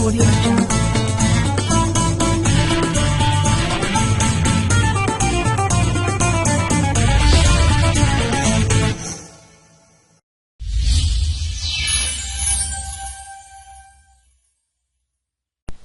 Audio Jungle.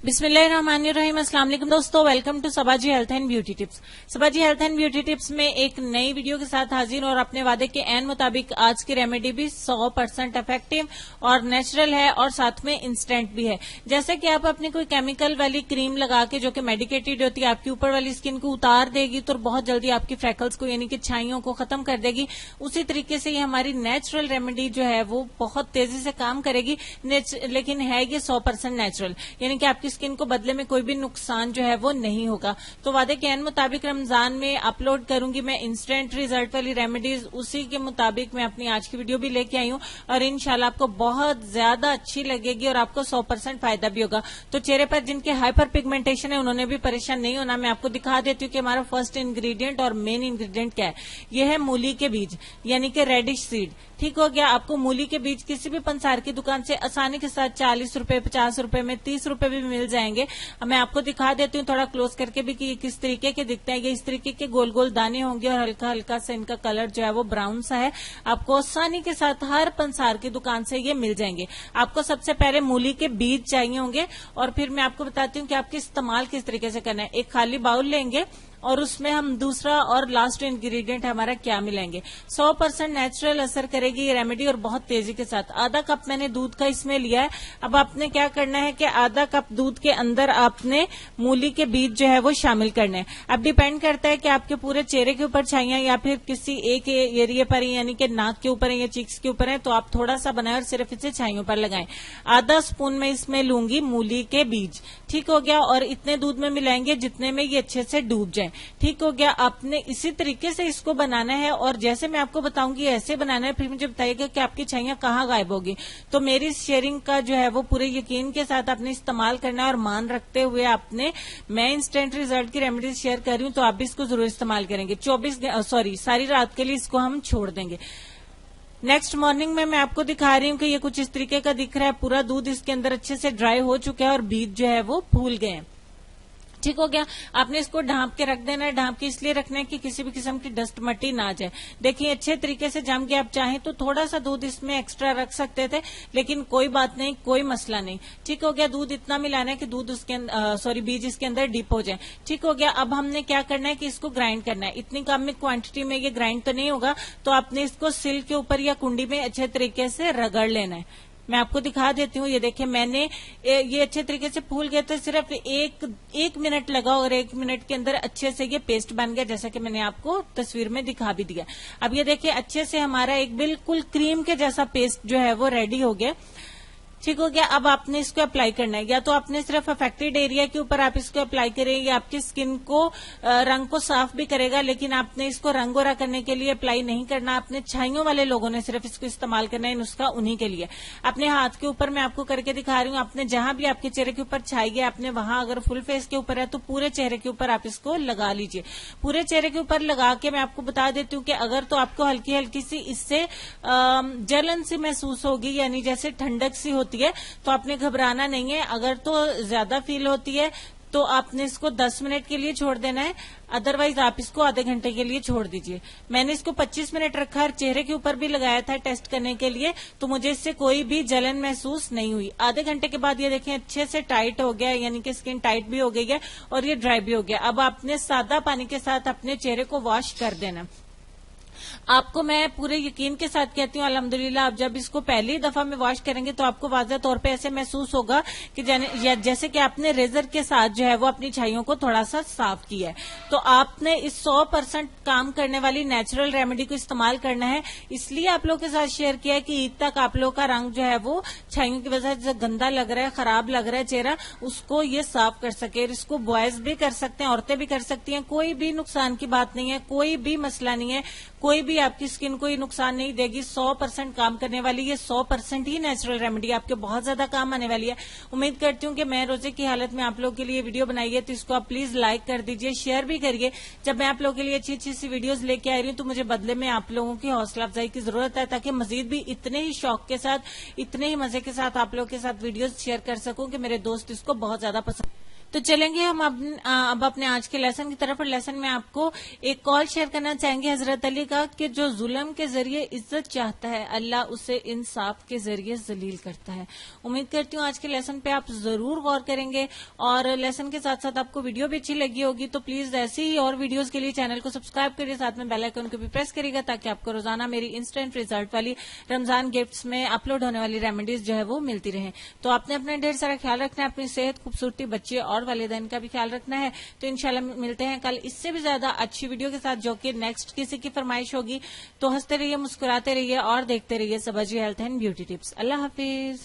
बिस्मिल्लाहिर्रहमानिर्रहीम। अस्सलाम वालेकुम दोस्तों, welcome to Sabaji health and beauty tips. Sabaji health and beauty tips में एक नई वीडियो के साथ हाजिर और अपने वादे के एन मुताबिक आज की रेमेडी भी 100% इफेक्टिव और नेचुरल है और साथ में इंस्टेंट भी है। जैसे कि आप अपनी कोई केमिकल वाली क्रीम लगा के जो कि मेडिकेटेड होती है आपकी ऊपर वाली स्किन को उतार देगी तो बहुत जल्दी आपकी फ्रैकल्स को यानी कि छाइयों को खत्म कर देगी, उसी तरीके से ये हमारी नेचुरल रेमेडी जो है वो बहुत तेजी से काम करेगी। लेकिन है ये 100% नेचुरल, यानी कि आपकी स्किन को बदले में कोई भी नुकसान जो है वो नहीं होगा। तो वादे के एन मुताबिक रमजान में अपलोड करूंगी मैं इंस्टेंट रिजल्ट वाली रेमेडीज, उसी के मुताबिक मैं अपनी आज की वीडियो भी लेके आई हूँ और इंशाल्लाह आपको बहुत ज्यादा अच्छी लगेगी और आपको 100% फायदा भी होगा। तो चेहरे पर जिनके हाइपर पिगमेंटेशन है उन्होंने भी परेशान नहीं होना। मैं आपको दिखा देती हूँ कि हमारा फर्स्ट इंग्रेडिएंट और मेन इंग्रेडिएंट क्या है। यह है मूली के बीज यानी कि रेडिश सीड। ठीक हो गया। आपको मूली के बीज किसी भी पंसार की दुकान से आसानी के साथ 40 रुपए 50 रुपए में 30 रुपए भी मिल जाएंगे। मैं आपको दिखा देती हूँ थोड़ा क्लोज करके भी कि ये किस तरीके के दिखते हैं। ये इस तरीके के गोल गोल दाने होंगे और हल्का हल्का सा इनका कलर जो है वो ब्राउन सा है। आपको आसानी के साथ हर पंसार की दुकान से ये मिल जाएंगे। आपको सबसे पहले मूली के बीज चाहिए होंगे और फिर मैं आपको बताती हूँ कि आपके इस्तेमाल किस तरीके से करना है। एक खाली बाउल लेंगे और उसमें हम दूसरा और लास्ट इंग्रेडिएंट हमारा क्या मिलाएंगे। 100% नेचुरल असर करेगी ये रेमेडी और बहुत तेजी के साथ। आधा कप मैंने दूध का इसमें लिया है। अब आपने क्या करना है कि आधा कप दूध के अंदर आपने मूली के बीज जो है वो शामिल करने हैं। अब डिपेंड करता है कि आपके पूरे चेहरे के ऊपर छाइयां या फिर किसी एक एरिया पर यानी कि नाक के ऊपर है या चिक्स के ऊपर है तो आप थोड़ा सा बनाएं और सिर्फ इसे छाइयों पर लगाएं। आधा स्पून में इसमें लूंगी मूली के बीज। ठीक हो गया। और इतने दूध में मिलाएंगे जितने में ये अच्छे से डूब जाए। ठीक हो गया। आपने इसी तरीके से इसको बनाना है और जैसे मैं आपको बताऊंगी ऐसे बनाना है। फिर मुझे बताइएगा कि आपकी छाइयां कहाँ गायब होगी। तो मेरी शेयरिंग का जो है वो पूरे यकीन के साथ आपने इस्तेमाल करना है और मान रखते हुए आपने, मैं इंस्टेंट रिजल्ट की रेमेडीज शेयर कर रही हूँ तो आप भी इसको जरूर इस्तेमाल करेंगे। सारी रात के लिए इसको हम छोड़ देंगे। नेक्स्ट मॉर्निंग में मैं आपको दिखा रही हूँ कि ये कुछ इस तरीके का दिख रहा है। पूरा दूध इसके अंदर अच्छे से ड्राई हो चुका है और बीज जो है वो फूल गए हैं। ठीक हो गया। आपने इसको ढांप के रख देना है। ढांप के इसलिए रखना है कि किसी भी किस्म की डस्ट मट्टी ना जाए। देखिए अच्छे तरीके से जम गया। आप चाहें तो थोड़ा सा दूध इसमें एक्स्ट्रा रख सकते थे लेकिन कोई बात नहीं, कोई मसला नहीं। ठीक हो गया। दूध इतना मिलाना है कि दूध उसके बीज इसके अंदर डिप हो जाए। ठीक हो गया। अब हमने क्या करना है कि इसको ग्राइंड करना है। इतनी कम में क्वांटिटी में ये ग्राइंड तो नहीं होगा तो आपने इसको सिल के ऊपर या कुंडी में अच्छे तरीके से रगड़ लेना है। मैं आपको दिखा देती हूँ। ये देखिए मैंने ये अच्छे तरीके से फूल गए थे। सिर्फ एक मिनट लगा और 1 मिनट के अंदर अच्छे से ये पेस्ट बन गया जैसा कि मैंने आपको तस्वीर में दिखा भी दिया। अब ये देखिए अच्छे से हमारा एक बिल्कुल क्रीम के जैसा पेस्ट जो है वो रेडी हो गया। ठीक हो गया। अब आपने इसको अप्लाई करना है। या तो आपने सिर्फ अफेक्टेड एरिया के ऊपर आप इसको अप्लाई करें। ये आपकी स्किन को रंग को साफ भी करेगा लेकिन आपने इसको रंगोरा करने के लिए अप्लाई नहीं करना। आपने छाइयों वाले लोगों ने सिर्फ इसको इस्तेमाल करना है। नुस्खा उन्हीं के लिए। अपने हाथ के ऊपर मैं आपको करके दिखा रही हूँ। आपने जहां भी आपके चेहरे के ऊपर छाई है आपने वहां अगर फुल फेस के ऊपर है तो पूरे चेहरे के ऊपर आप इसको लगा लीजिए। पूरे चेहरे के ऊपर लगा के मैं आपको बता देती हूँ कि अगर तो आपको हल्की हल्की सी इससे जलन सी महसूस होगी यानी जैसे ठंडक सी होती है तो आपने घबराना नहीं है। अगर तो ज्यादा फील होती है तो आपने इसको 10 मिनट के लिए छोड़ देना है। अदरवाइज आप इसको आधे घंटे के लिए छोड़ दीजिए। मैंने इसको 25 मिनट रखा और चेहरे के ऊपर भी लगाया था टेस्ट करने के लिए तो मुझे इससे कोई भी जलन महसूस नहीं हुई। आधे घंटे के बाद ये देखें अच्छे से टाइट हो गया यानी कि स्किन टाइट भी हो गई है और ये ड्राई भी हो गया। अब आपने सादा पानी के साथ अपने चेहरे को वॉश कर देना। आपको मैं पूरे यकीन के साथ कहती हूँ अल्हम्दुलिल्लाह आप जब इसको पहली दफा में वॉश करेंगे तो आपको वाज़ह तौर पे ऐसे महसूस होगा कि जैसे कि आपने रेजर के साथ जो है वो अपनी छाइयों को थोड़ा सा साफ किया है। तो आपने इस 100% काम करने वाली नेचुरल रेमेडी को इस्तेमाल करना है। इसलिए आप लोगों के साथ शेयर किया है कि ईद तक आप लोगों का रंग जो है वो छाइयों की वजह से गंदा लग रहा है, खराब लग रहा है चेहरा, उसको ये साफ कर सके। इसको बॉयज भी कर सकते हैं, औरतें भी कर सकती हैं। कोई भी नुकसान की बात नहीं है, कोई भी मसला नहीं है, कोई भी आपकी स्किन को नुकसान नहीं देगी, 100% काम करने वाली, ये 100% ही नेचुरल रेमेडी आपके बहुत ज्यादा काम आने वाली है। उम्मीद करती हूँ कि मैं रोजे की हालत में आप लोगों के लिए वीडियो बनाई है, तो इसको आप प्लीज लाइक कर दीजिए, शेयर भी करिए। जब मैं आप लोगों के लिए अच्छी अच्छी सी वीडियोस लेके आ रही हूँ तो मुझे बदले में आप लोगों की हौसला अफजाई की जरूरत है, ताकि मजीद भी इतने ही शौक के साथ, इतने ही मजे के साथ आप लोगों के साथ वीडियोस शेयर कर सकूं कि मेरे दोस्त इसको बहुत ज्यादा पसंद। तो चलेंगे हम अब अपने आज के लेसन की तरफ। और लेसन में आपको एक कॉल शेयर करना चाहेंगे हजरत अली का, कि जो जुल्म के जरिए इज्जत चाहता है, अल्लाह उसे इंसाफ के जरिए जलील करता है। उम्मीद करती हूँ आज के लेसन पे आप जरूर गौर करेंगे, और लेसन के साथ साथ आपको वीडियो भी अच्छी लगी होगी। तो प्लीज ऐसी ही और वीडियोज के लिए चैनल को सब्सक्राइब करिए, साथ में बेल आइकन को भी प्रेस करिएगा, ताकि आपको रोजाना मेरी इंस्टेंट रिजल्ट वाली रमजान गिफ्ट्स में अपलोड होने वाली रेमेडीज जो है वो मिलती रहे। तो आपने अपना ढेर सारा ख्याल रखना है, अपनी सेहत, खूबसूरती, बच्चे और वालिदैन का भी ख्याल रखना है। तो इंशाल्लाह मिलते हैं कल इससे भी ज्यादा अच्छी वीडियो के साथ, जो कि नेक्स्ट किसी की फरमाइश होगी। तो हंसते रहिए, मुस्कुराते रहिए और देखते रहिए Sabaji health and beauty tips. अल्लाह हाफिज।